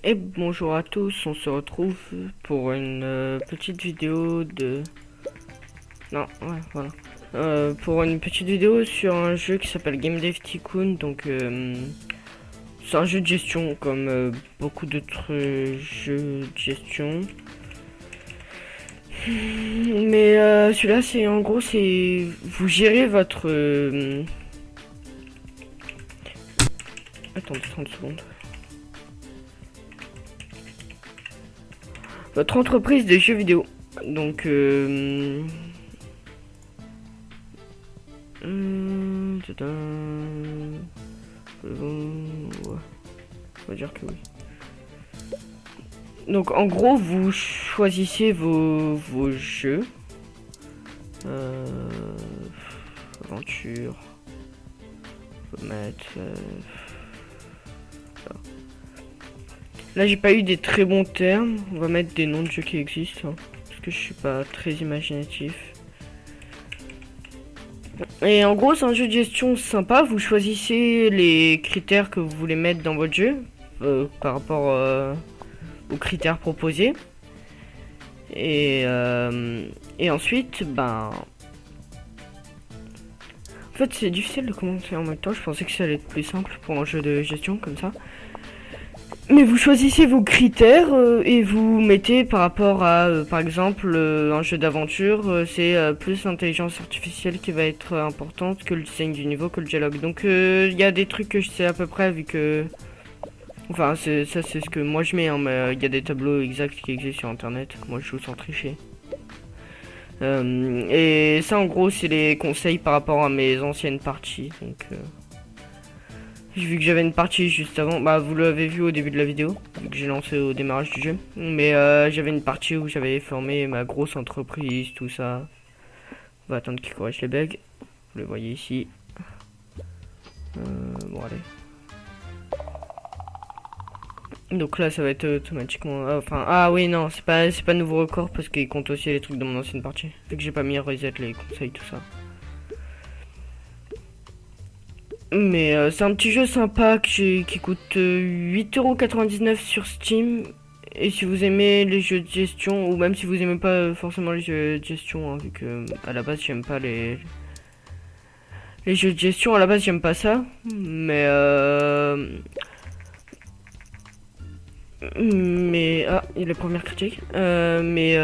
Et bonjour à tous, on se retrouve pour une petite vidéo de... Non, ouais, voilà. Pour une petite vidéo sur un jeu qui s'appelle Game Dev Tycoon, donc c'est un jeu de gestion comme beaucoup d'autres jeux de gestion. Mais celui-là, c'est en gros, c'est... Vous gérez votre... Attendez 30 secondes. Votre entreprise de jeux vidéo. Donc, ouais. On va dire que oui. Donc, en gros, vous choisissez vos jeux. Aventure. Faut mettre... Là, j'ai pas eu des très bons termes. On va mettre des noms de jeux qui existent. Hein, parce que je suis pas très imaginatif. Et en gros, c'est un jeu de gestion sympa. Vous choisissez les critères que vous voulez mettre dans votre jeu. Par rapport aux critères proposés. Et ensuite, ben... En fait, c'est difficile de commencer en même temps. Je pensais que ça allait être plus simple pour un jeu de gestion comme ça. Mais vous choisissez vos critères et vous mettez par rapport à, par exemple, un jeu d'aventure, c'est plus l'intelligence artificielle qui va être importante que le design du niveau, que le dialogue. Donc il y a des trucs que je sais à peu près vu que... Enfin, ça c'est ce que moi je mets, hein, mais il y a des tableaux exacts qui existent sur internet. Moi je joue sans tricher. Et ça en gros c'est les conseils par rapport à mes anciennes parties. Donc... J'ai vu que j'avais une partie juste avant, bah vous l'avez vu au début de la vidéo, vu que j'ai lancé au démarrage du jeu. Mais j'avais une partie où j'avais formé ma grosse entreprise, tout ça. On va attendre qu'il corrige les bugs. Vous le voyez ici. Bon allez. Donc là ça va être automatiquement... Enfin, ah oui non, c'est pas nouveau record parce qu'il compte aussi les trucs de mon ancienne partie. Vu que j'ai pas mis reset, les conseils, tout ça. Mais c'est un petit jeu sympa qui coûte 8,99€ sur Steam. Et si vous aimez les jeux de gestion, ou même si vous aimez pas forcément les jeux de gestion, hein, vu que à la base j'aime pas les jeux de gestion, à la base j'aime pas ça. Mais ah, il y a les premières critiques. Mais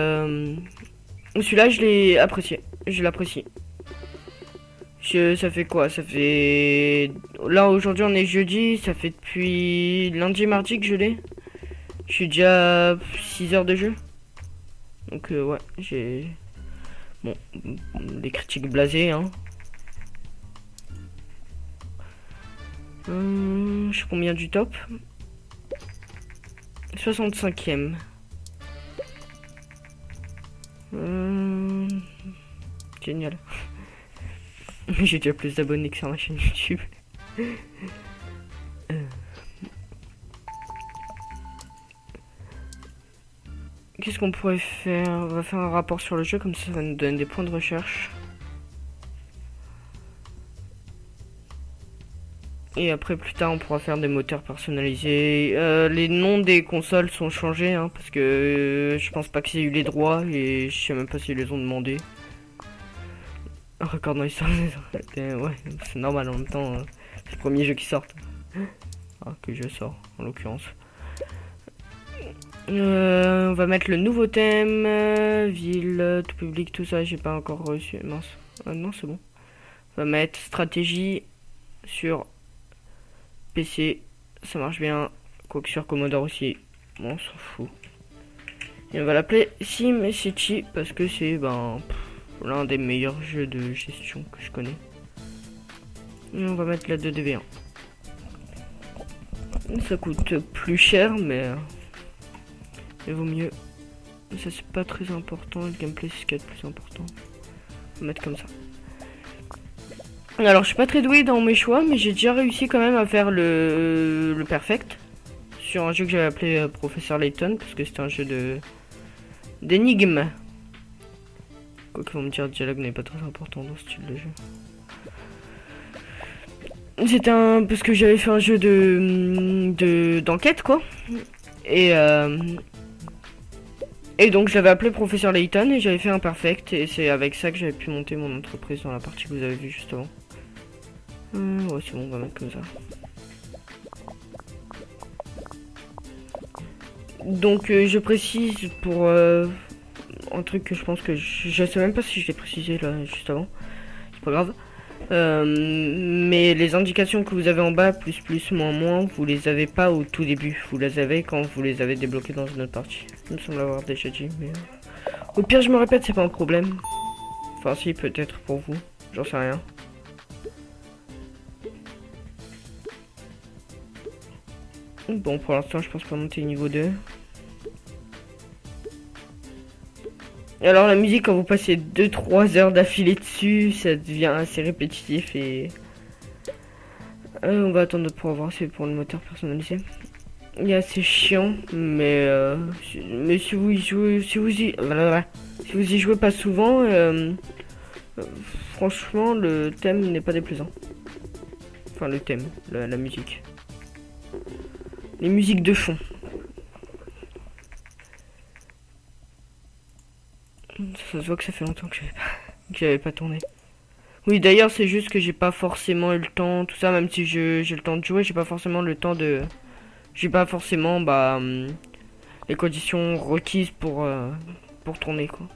celui-là je l'ai apprécié, je l'apprécie. Ça fait quoi? Ça fait... Là, aujourd'hui, on est jeudi. Ça fait depuis lundi, mardi que je l'ai. Je suis déjà à 6 heures de jeu. Donc, ouais, j'ai... Bon, des critiques blasées, hein. Je suis combien du top? 65e. Génial. J'ai déjà plus d'abonnés que sur ma chaîne YouTube. Qu'est-ce qu'on pourrait faire? On va faire un rapport sur le jeu, comme ça nous donne des points de recherche. Et après plus tard on pourra faire des moteurs personnalisés. Les noms des consoles sont changés hein, parce que je pense pas qu'ils aient eu les droits et je sais même pas s'ils les ont demandé. Un record dans l'histoire. Ouais, c'est normal en même temps. C'est le premier jeu qui sort. Ah, que je sors en l'occurrence. On va mettre le nouveau thème, ville, tout public, tout ça. J'ai pas encore reçu. Mince. Non, c'est bon. On va mettre stratégie sur PC. Ça marche bien. Quoique sur Commodore aussi. Bon, on s'en fout. Et on va l'appeler SimCity parce que c'est l'un des meilleurs jeux de gestion que je connais. Et on va mettre la 2DV1. Ça coûte plus cher, mais il vaut mieux. Ça c'est pas très important. Le gameplay c'est ce qui est le plus important. On va mettre comme ça. Alors je suis pas très doué dans mes choix, mais j'ai déjà réussi quand même à faire le perfect sur un jeu que j'avais appelé Professeur Layton parce que c'était un jeu d'énigmes. Quoi qu'ils vont me dire, le dialogue n'est pas très important dans ce style de jeu. C'était parce que j'avais fait un jeu d'enquête quoi. Et, et donc j'avais appelé professeur Layton et j'avais fait un perfect. Et c'est avec ça que j'avais pu monter mon entreprise dans la partie que vous avez vue juste avant. Ouais, c'est bon, on va mettre comme ça. Donc je précise pour un truc que je pense que je sais même pas si je l'ai précisé là juste avant. C'est pas grave. Mais les indications que vous avez en bas, plus plus, moins moins, vous les avez pas au tout début. Vous les avez quand vous les avez débloqués dans une autre partie. Il me semble avoir déjà dit, mais au pire je me répète, c'est pas un problème. Enfin si, peut-être pour vous, j'en sais rien. Bon, pour l'instant je pense pas monter niveau 2. Et alors la musique, quand vous passez 2-3 heures d'affilée dessus, ça devient assez répétitif et... on va attendre pour voir, c'est pour le moteur personnalisé. Il est assez chiant, mais si vous y jouez, si vous y jouez pas souvent, franchement le thème n'est pas déplaisant. Enfin le thème, la musique. Les musiques de fond. Ça se voit que ça fait longtemps que j'avais pas tourné. Oui, d'ailleurs, c'est juste que j'ai pas forcément eu le temps, tout ça, même si j'ai le temps de jouer, j'ai pas forcément le temps de... J'ai pas forcément, les conditions requises pour tourner, quoi.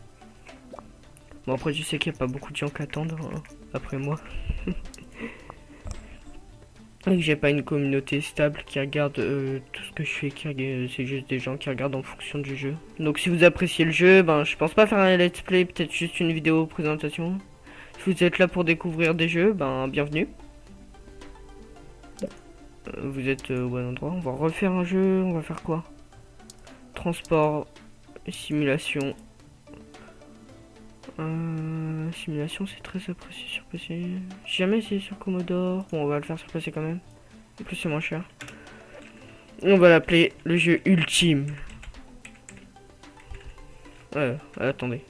Bon, après, je sais qu'il y a pas beaucoup de gens qui attendent, hein, après moi. Et que j'ai pas une communauté stable qui regarde tout ce que je fais, c'est juste des gens qui regardent en fonction du jeu. Donc si vous appréciez le jeu, je pense pas faire un let's play, peut-être juste une vidéo présentation. Si vous êtes là pour découvrir des jeux, bienvenue. Vous êtes au bon endroit. On va refaire un jeu, on va faire quoi? Transport, simulation. Simulation, c'est très apprécié sur PC. J'ai jamais essayé sur Commodore. Bon, on va le faire sur PC quand même. En plus, c'est moins cher. On va l'appeler le jeu ultime. Ouais, attendez.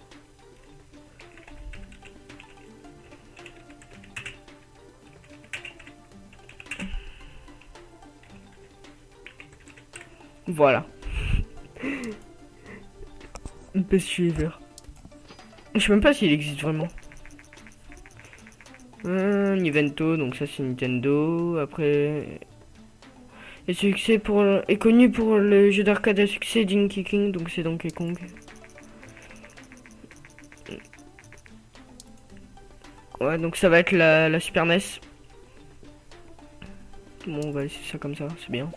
Voilà. Best Ever. Je sais même pas s'il existe vraiment. Nintendo, donc ça c'est Nintendo. Après, est connu pour le jeu d'arcade à succès Donkey King, donc c'est Donkey Kong. Ouais, donc ça va être la Super NES. Bon, on va laisser ça comme ça, c'est bien.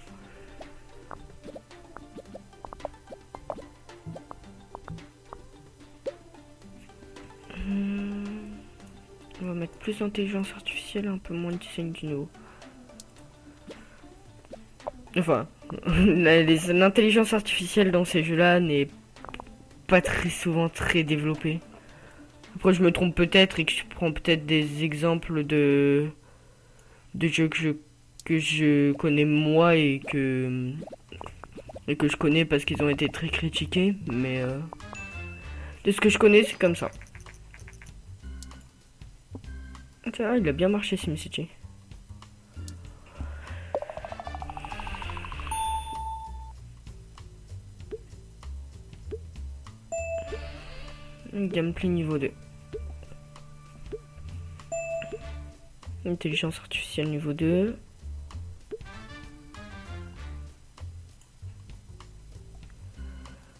On va mettre plus d'intelligence artificielle, un peu moins de design du nouveau. Enfin, l'intelligence artificielle dans ces jeux-là n'est pas très souvent très développée. Après, je me trompe peut-être et que je prends peut-être des exemples de jeux que je connais moi et que je connais parce qu'ils ont été très critiqués, mais de ce que je connais, c'est comme ça. Ah, il a bien marché SimCity. Gameplay niveau 2. Intelligence artificielle niveau 2.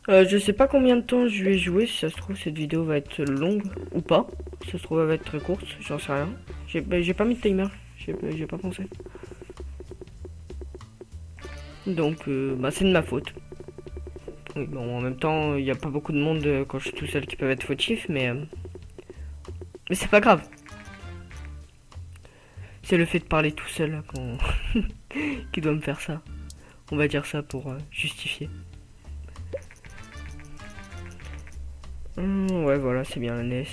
Je sais pas combien de temps je vais jouer, si ça se trouve cette vidéo va être longue ou pas. Si ça se trouve elle va être très courte, j'en sais rien. J'ai pas mis de timer, j'ai pas pensé. Donc c'est de ma faute. Oui, bon, en même temps, il n'y a pas beaucoup de monde quand je suis tout seul qui peuvent être fautifs, mais c'est pas grave. C'est le fait de parler tout seul qui doit me faire ça. On va dire ça pour justifier. Ouais, voilà, c'est bien la NES.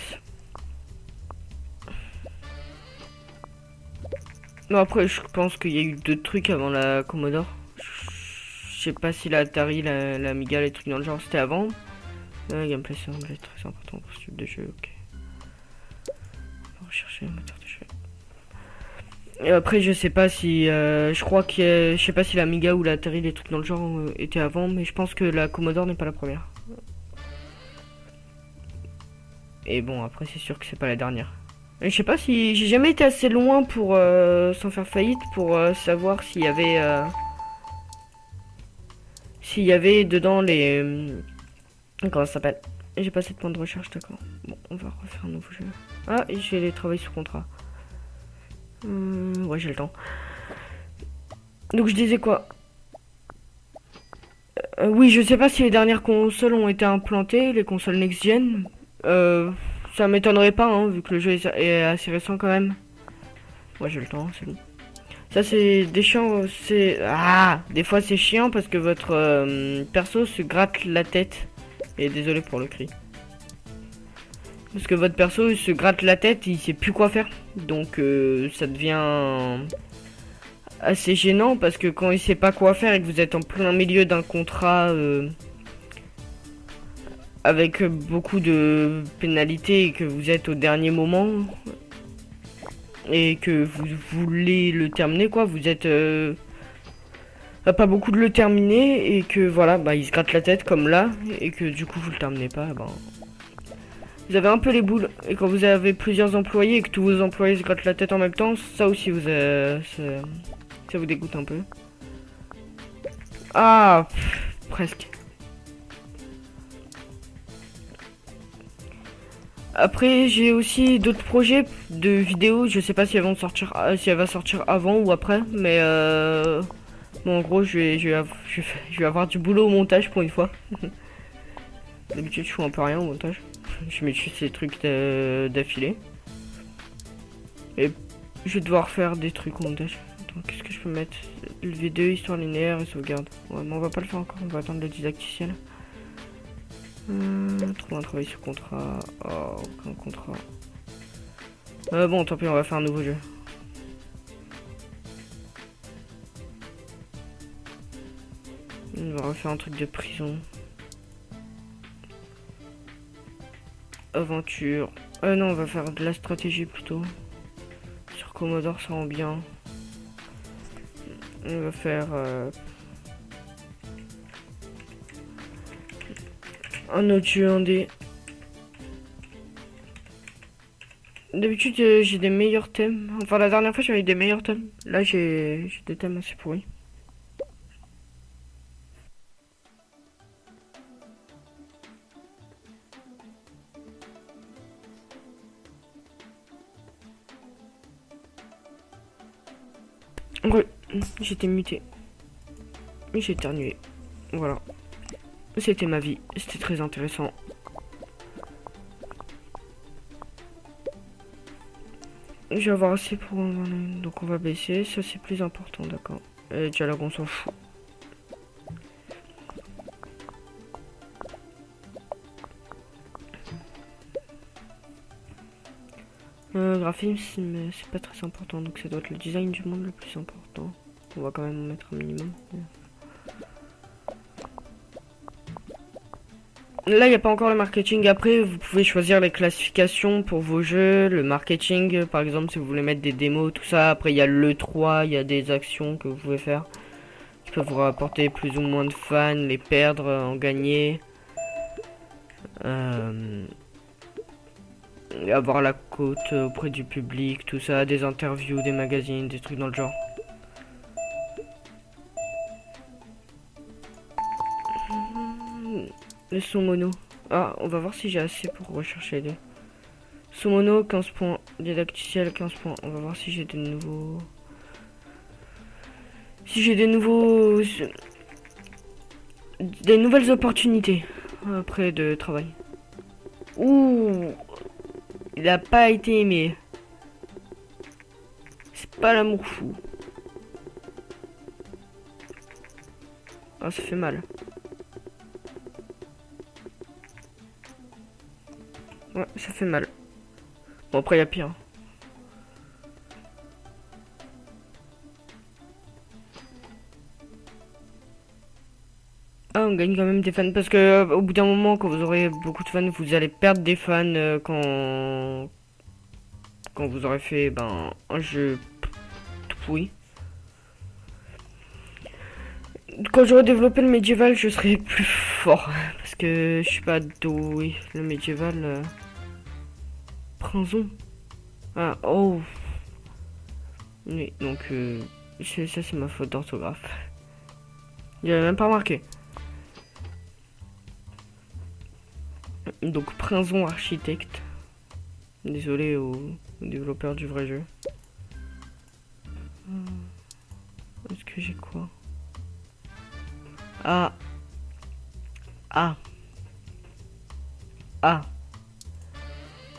Non, après, je pense qu'il y a eu d'autres trucs avant la Commodore. Je sais pas si la Atari, la Amiga, les trucs dans le genre, c'était avant. Gameplay semble être très important pour ce type de jeu, ok. On va rechercher un moteur de jeu. Et après, je sais pas si, je crois je sais pas si l'Amiga ou la Atari, les trucs dans le genre étaient avant, mais je pense que la Commodore n'est pas la première. Et bon, après, c'est sûr que c'est pas la dernière. Et je sais pas si j'ai jamais été assez loin pour sans faire faillite pour savoir s'il y avait dedans les comment ça s'appelle. J'ai pas assez de points de recherche, d'accord. Bon, on va refaire un nouveau jeu. Ah, et j'ai les travails sous contrat. Ouais, j'ai le temps. Donc je disais quoi? Oui, je sais pas si les dernières consoles ont été implantées, les consoles next-gen. Ça m'étonnerait pas, hein, vu que le jeu est assez récent quand même. Ouais, j'ai le temps, c'est bon. Ça, c'est des chiants, c'est... Ah! Des fois, c'est chiant parce que votre perso se gratte la tête. Et désolé pour le cri. Parce que votre perso il se gratte la tête, il sait plus quoi faire. Donc, ça devient assez gênant parce que quand il sait pas quoi faire et que vous êtes en plein milieu d'un contrat avec beaucoup de pénalités et que vous êtes au dernier moment et que vous voulez le terminer, quoi, vous êtes pas beaucoup de le terminer et que voilà, bah il se gratte la tête comme là et que du coup vous le terminez pas, bah vous avez un peu les boules. Et quand vous avez plusieurs employés et que tous vos employés se grattent la tête en même temps, ça aussi ça vous dégoûte un peu. Ah, presque. Après, j'ai aussi d'autres projets de vidéos. Je sais pas si elles vont sortir, si elle va sortir avant ou après, mais bon, en gros, je vais avoir du boulot au montage pour une fois. D'habitude, je fais un peu rien au montage. Je mets juste ces trucs d'affilée. Et je vais devoir faire des trucs au montage. Attends, qu'est-ce que je peux mettre? Le V2, histoire linéaire et sauvegarde. Ouais, mais on va pas le faire encore, on va attendre le didacticiel. Trouver un travail sur contrat. Oh, aucun contrat. Bon, tant pis, on va faire un nouveau jeu. On va refaire un truc de prison. Aventure. Non, on va faire de la stratégie plutôt. Sur Commodore, ça rend bien. On va faire un autre jeu indé. D'habitude, j'ai des meilleurs thèmes. Enfin, la dernière fois, j'avais des meilleurs thèmes. Là, j'ai des thèmes assez pourris. Ouais, j'étais muté. J'ai éternué. Voilà. C'était ma vie. C'était très intéressant. Je vais avoir assez pour... Donc on va baisser. Ça, c'est plus important, d'accord. Dialogue, on s'en fout. Graphisme, c'est pas très important. Donc ça doit être le design du monde le plus important. On va quand même en mettre un minimum. Là, il n'y a pas encore le marketing. Après, vous pouvez choisir les classifications pour vos jeux. Le marketing, par exemple, si vous voulez mettre des démos, tout ça. Après, il y a l'E3, il y a des actions que vous pouvez faire qui peuvent vous rapporter plus ou moins de fans, les perdre, en gagner. Avoir la cote auprès du public, tout ça. Des interviews, des magazines, des trucs dans le genre. Le son mono. Ah, on va voir si j'ai assez pour rechercher les deux. Son mono, 15 points. Didacticiel, 15 points. On va voir si j'ai des nouveaux... Si j'ai des nouveaux... Des nouvelles opportunités après de travail. Ouh, il a pas été aimé. C'est pas l'amour fou. Ah, ça fait mal. Ouais, ça fait mal. Bon, après, il y a pire. Ah, on gagne quand même des fans. Parce que au bout d'un moment, quand vous aurez beaucoup de fans, vous allez perdre des fans quand vous aurez fait un jeu Oui. Quand j'aurai développé le médiéval, je serai plus fort. Parce que je suis pas doué. Le médiéval... Prinzon. Ah, oh. Oui, donc... ça, c'est ma faute d'orthographe. J'avais même pas remarqué. Donc, Prinzon architecte. Désolé aux développeurs du vrai jeu. Est-ce que j'ai quoi? Ah. Ah. Ah.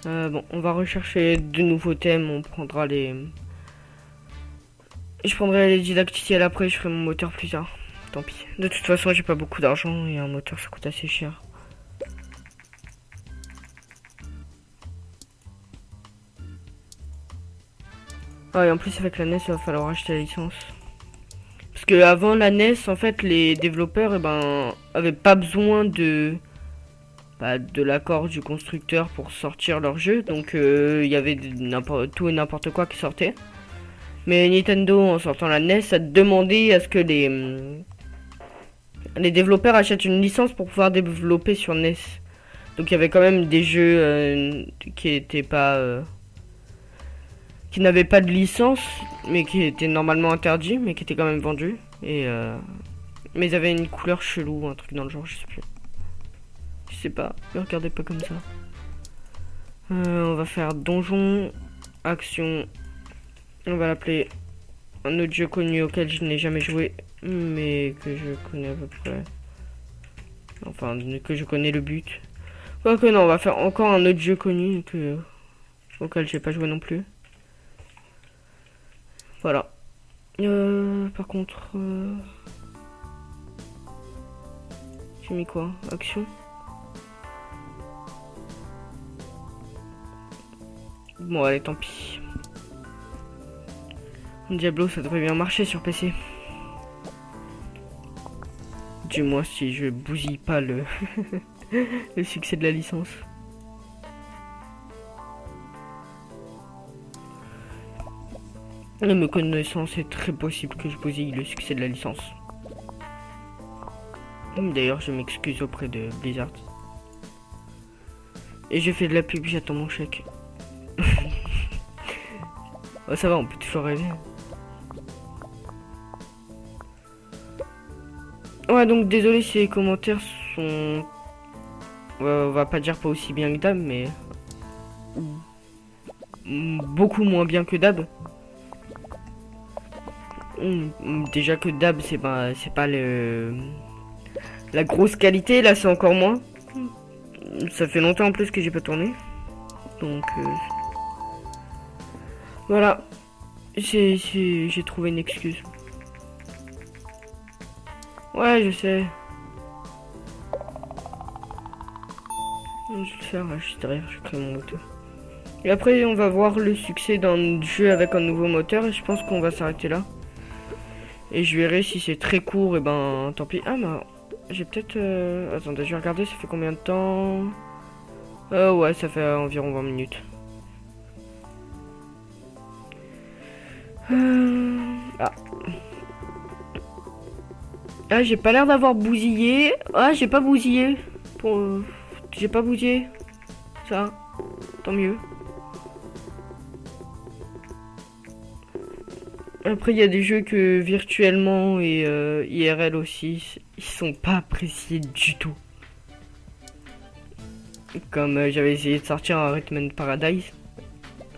Bon, on va rechercher de nouveaux thèmes. On prendra les... Je prendrai les didacticiels après. Je ferai mon moteur plus tard. Tant pis. De toute façon, j'ai pas beaucoup d'argent. Et un moteur, ça coûte assez cher. Ah, et en plus, avec la NES, il va falloir acheter la licence. Parce que avant la NES, en fait, les développeurs, avaient pas besoin de l'accord du constructeur pour sortir leur jeu. Donc, il y avait tout et n'importe quoi qui sortait. Mais Nintendo, en sortant la NES, a demandé à ce que les développeurs achètent une licence pour pouvoir développer sur NES. Donc, il y avait quand même des jeux qui étaient pas... qui n'avaient pas de licence, mais qui étaient normalement interdits, mais qui étaient quand même vendus. Et mais ils avaient une couleur chelou, un truc dans le genre, je sais plus. Je sais pas, ne regardez pas comme ça. On va faire donjon, action. On va l'appeler un autre jeu connu auquel je n'ai jamais joué, mais que je connais à peu près. Enfin, que je connais le but. Quoique non, on va faire encore un autre jeu connu auquel j'ai pas joué non plus. Voilà. Par contre... j'ai mis quoi? Action. Bon, allez, tant pis. Diablo, ça devrait bien marcher sur PC. Du moins si je bousille pas le le succès de la licence. Et me connaissant, c'est très possible que je bousille le succès de la licence. D'ailleurs, je m'excuse auprès de Blizzard. Et je fais de la pub, j'attends mon chèque. Oh, ça va, on peut toujours rêver. Ouais, donc désolé si les commentaires sont... on va pas dire pas aussi bien que Dab, mais... beaucoup moins bien que Dab. Déjà que Dab, c'est pas la grosse qualité, là c'est encore moins. Ça fait longtemps en plus que j'ai pas tourné. Donc... voilà. J'ai trouvé une excuse. Ouais, je sais. Je vais le faire, juste derrière, je crée mon moteur. Et après, on va voir le succès d'un jeu avec un nouveau moteur, et je pense qu'on va s'arrêter là. Et je verrai si c'est très court, et ben tant pis. Ah, mais j'ai peut-être... attendez, je vais regarder, ça fait combien de temps? Ouais, ça fait environ 20 minutes. Ah. Ah, j'ai pas l'air d'avoir bousillé. Ah, j'ai pas bousillé. J'ai pas bousillé. Ça, tant mieux. Après, il y a des jeux que virtuellement et IRL aussi, ils sont pas appréciés du tout. Comme j'avais essayé de sortir un Rhythm Paradise.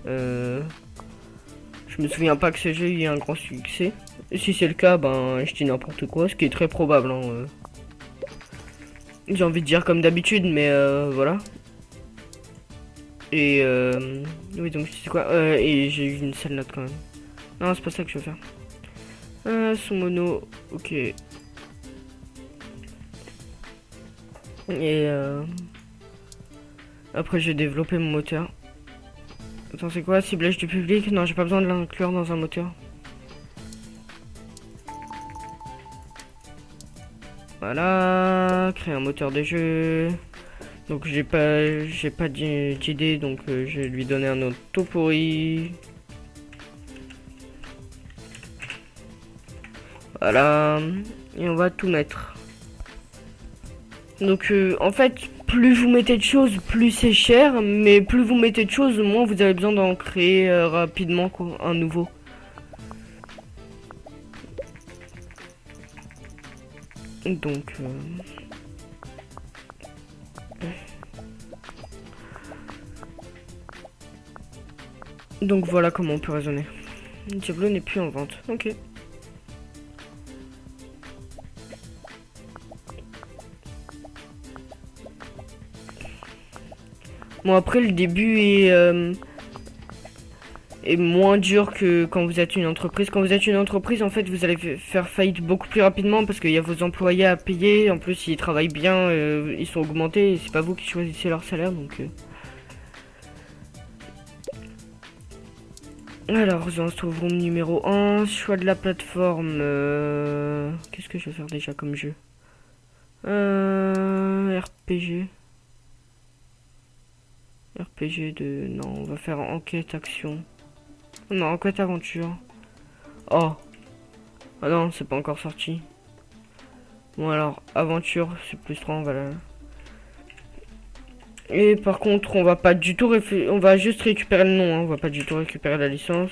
Je me souviens pas que ce jeu ait eu un grand succès. Et si c'est le cas, ben je dis n'importe quoi, ce qui est très probable. Hein, j'ai envie de dire comme d'habitude, mais voilà. Et oui, donc c'est quoi? Et j'ai eu une sale note quand même. Non, c'est pas ça que je veux faire. Son mono, ok. Et après, j'ai développé mon moteur. Attends, c'est quoi? Ciblage du public? Non, j'ai pas besoin de l'inclure dans un moteur. Voilà, créer un moteur de jeu. Donc j'ai pas d'idée, donc je vais lui donner un autre topo pourri. Voilà. Et on va tout mettre. Donc en fait, plus vous mettez de choses, plus c'est cher. Mais plus vous mettez de choses, moins vous avez besoin d'en créer rapidement quoi, un nouveau. Donc... Donc voilà comment on peut raisonner. Diablo n'est plus en vente. Ok. Bon après le début est moins dur que quand vous êtes une entreprise. Quand vous êtes une entreprise, en fait, vous allez faire faillite beaucoup plus rapidement parce qu'il y a vos employés à payer. En plus, ils travaillent bien, ils sont augmentés et c'est pas vous qui choisissez leur salaire, donc... Alors, The Store Room numéro 1, choix de la plateforme. Qu'est-ce que je vais faire déjà comme jeu RPG. RPG de... Non, on va faire enquête, action. Non, enquête, aventure. Oh. Ah non, c'est pas encore sorti. Bon alors, aventure, c'est plus 3, on va là. Et par contre, on va pas du tout on va juste récupérer le nom, hein. On va pas du tout récupérer la licence.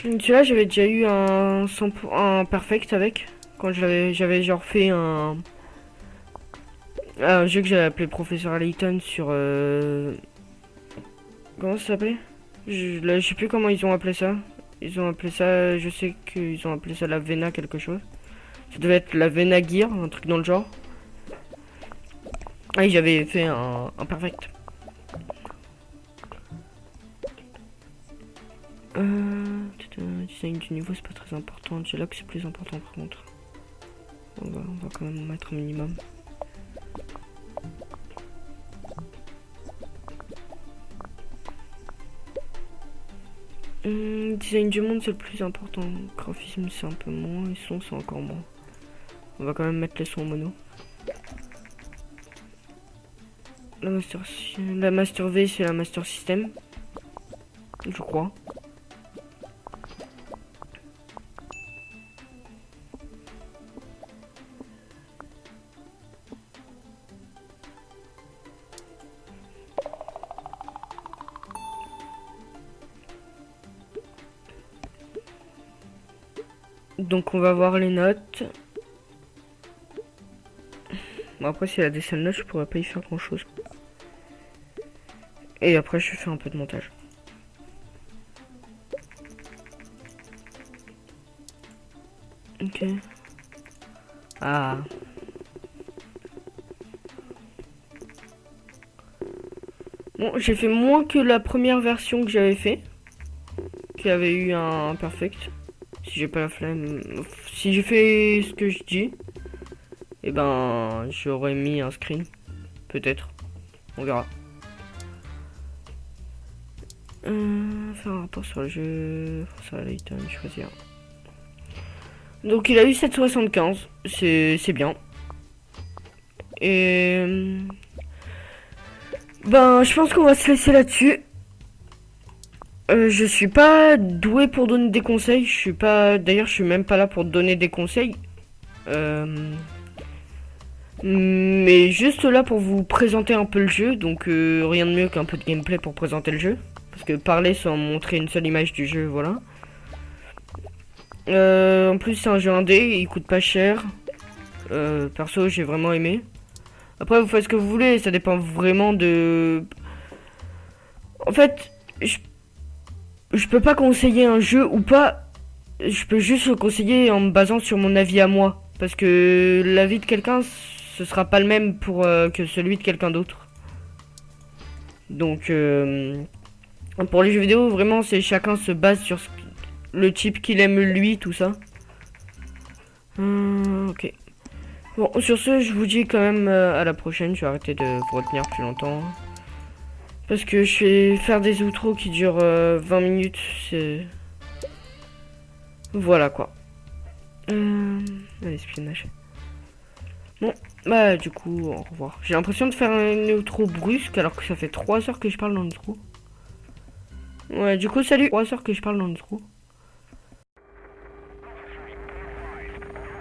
Celui-là, j'avais déjà eu un perfect avec. Quand j'avais genre fait un jeu que j'avais appelé Professeur Layton sur... Comment ça s'appelait? Je sais plus comment ils ont appelé ça. Ils ont appelé ça... Je sais qu'ils ont appelé ça la Vena quelque chose. Ça devait être la Vena Gear, un truc dans le genre. Ah, j'avais fait un perfect. Design du niveau, c'est pas très important. Dialogue, c'est plus important par contre. On va quand même mettre un minimum. Design du monde, c'est le plus important. Graphisme, c'est un peu moins. Et son, c'est encore moins. On va quand même mettre les sons en mono. La Master V, c'est la Master System. Je crois. Donc on va voir les notes. Bon après si elle a des sales notes, je pourrais pas y faire grand chose. Et après je fais un peu de montage. Ok. Ah. Bon, j'ai fait moins que la première version que j'avais fait. Qui avait eu un perfect. Si j'ai pas la flemme. Si j'ai fait ce que je dis. Et ben j'aurais mis un screen. Peut-être. On verra. Faire un rapport sur le jeu. Ça va Layton, choisir. Donc il a eu 7,75. C'est bien. Et... Ben je pense qu'on va se laisser là-dessus. Je suis pas doué pour donner des conseils. Je suis pas... D'ailleurs je suis même pas là pour donner des conseils. Mais juste là pour vous présenter un peu le jeu. Donc rien de mieux qu'un peu de gameplay pour présenter le jeu. Parce que parler sans montrer une seule image du jeu, voilà. En plus c'est un jeu indé, il coûte pas cher. Perso j'ai vraiment aimé. Après vous faites ce que vous voulez, ça dépend vraiment de... En fait, je peux pas conseiller un jeu ou pas. Je peux juste le conseiller en me basant sur mon avis à moi. Parce que l'avis de quelqu'un, ce sera pas le même pour que celui de quelqu'un d'autre. Donc pour les jeux vidéo, vraiment c'est chacun se base sur le type qu'il aime lui, tout ça. Ok. Bon, sur ce, je vous dis quand même à la prochaine. Je vais arrêter de vous retenir plus longtemps. Parce que je vais faire des outros qui durent 20 minutes. C'est... Voilà quoi. L'espionnage. Bon, bah du coup, au revoir. J'ai l'impression de faire un outro brusque alors que ça fait 3 heures que je parle dans le trou. Ouais, du coup, salut. 3 heures que je parle dans le trou.